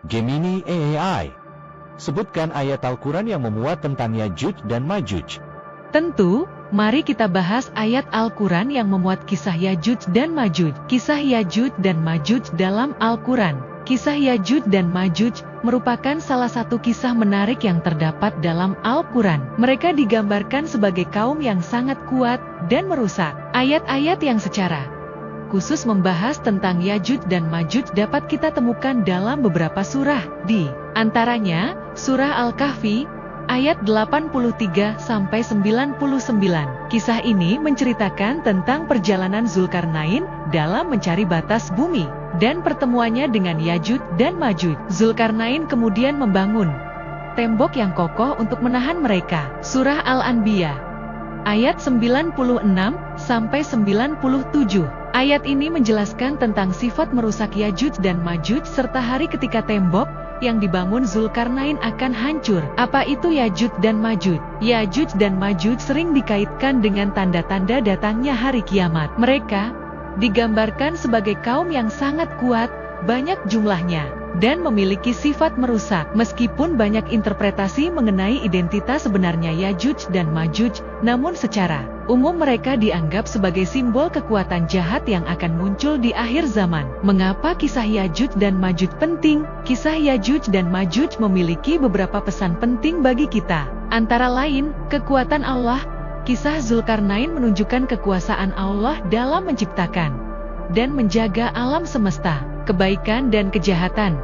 Gemini AI. Sebutkan ayat Al-Quran yang memuat tentang Yajuj dan Majuj. Tentu, mari kita bahas ayat Al-Quran yang memuat kisah Yajuj dan Majuj. Kisah Yajuj dan Majuj dalam Al-Quran. Kisah Yajuj dan Majuj merupakan salah satu kisah menarik yang terdapat dalam Al-Quran. Mereka digambarkan sebagai kaum yang sangat kuat dan merusak. Ayat-ayat yang secara khusus membahas tentang Yajuj dan Majuj dapat kita temukan dalam beberapa surah, di antaranya Surah Al-Kahfi ayat 83-99. Kisah ini menceritakan tentang perjalanan Zulkarnain dalam mencari batas bumi dan pertemuannya dengan Yajuj dan Majuj. Zulkarnain kemudian membangun tembok yang kokoh untuk menahan mereka. Surah Al-Anbiya ayat 96-97. Ayat ini menjelaskan tentang sifat merusak Yajuj dan Majuj serta hari ketika tembok yang dibangun Zulkarnain akan hancur. Apa itu Yajuj dan Majuj? Yajuj dan Majuj sering dikaitkan dengan tanda-tanda datangnya hari kiamat. Mereka digambarkan sebagai kaum yang sangat kuat, banyak jumlahnya, dan memiliki sifat merusak. Meskipun banyak interpretasi mengenai identitas sebenarnya Yajuj dan Majuj, namun secara umum mereka dianggap sebagai simbol kekuatan jahat yang akan muncul di akhir zaman. Mengapa kisah Yajuj dan Majuj penting? Kisah Yajuj dan Majuj memiliki beberapa pesan penting bagi kita. Antara lain, kekuatan Allah. Kisah Zulkarnain menunjukkan kekuasaan Allah dalam menciptakan dan menjaga alam semesta. Kebaikan dan kejahatan.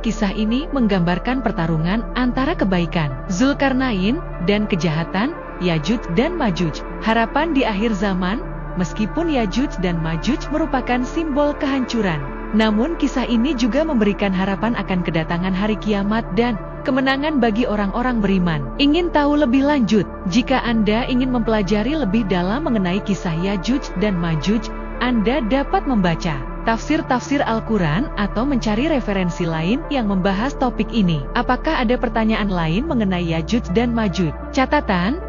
Kisah ini menggambarkan pertarungan antara kebaikan Zulkarnain dan kejahatan Yajuj dan Majuj. Harapan di akhir zaman. Meskipun Yajuj dan Majuj merupakan simbol kehancuran, namun kisah ini juga memberikan harapan akan kedatangan hari kiamat dan kemenangan bagi orang-orang beriman. Ingin tahu lebih lanjut? Jika Anda ingin mempelajari lebih dalam mengenai kisah Yajuj dan Majuj, Anda dapat membaca tafsir-tafsir Al-Quran atau mencari referensi lain yang membahas topik ini. Apakah ada pertanyaan lain mengenai Yajuj dan Majuj? Catatan: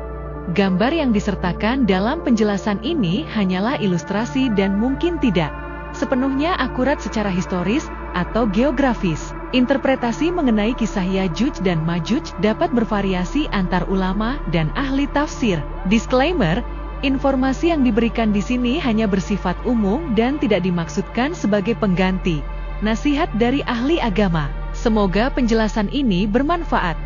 gambar yang disertakan dalam penjelasan ini hanyalah ilustrasi dan mungkin tidak sepenuhnya akurat secara historis atau geografis. Interpretasi mengenai kisah Yajuj dan Majuj dapat bervariasi antar ulama dan ahli tafsir. Disclaimer: informasi yang diberikan di sini hanya bersifat umum dan tidak dimaksudkan sebagai pengganti nasihat dari ahli agama. Semoga penjelasan ini bermanfaat.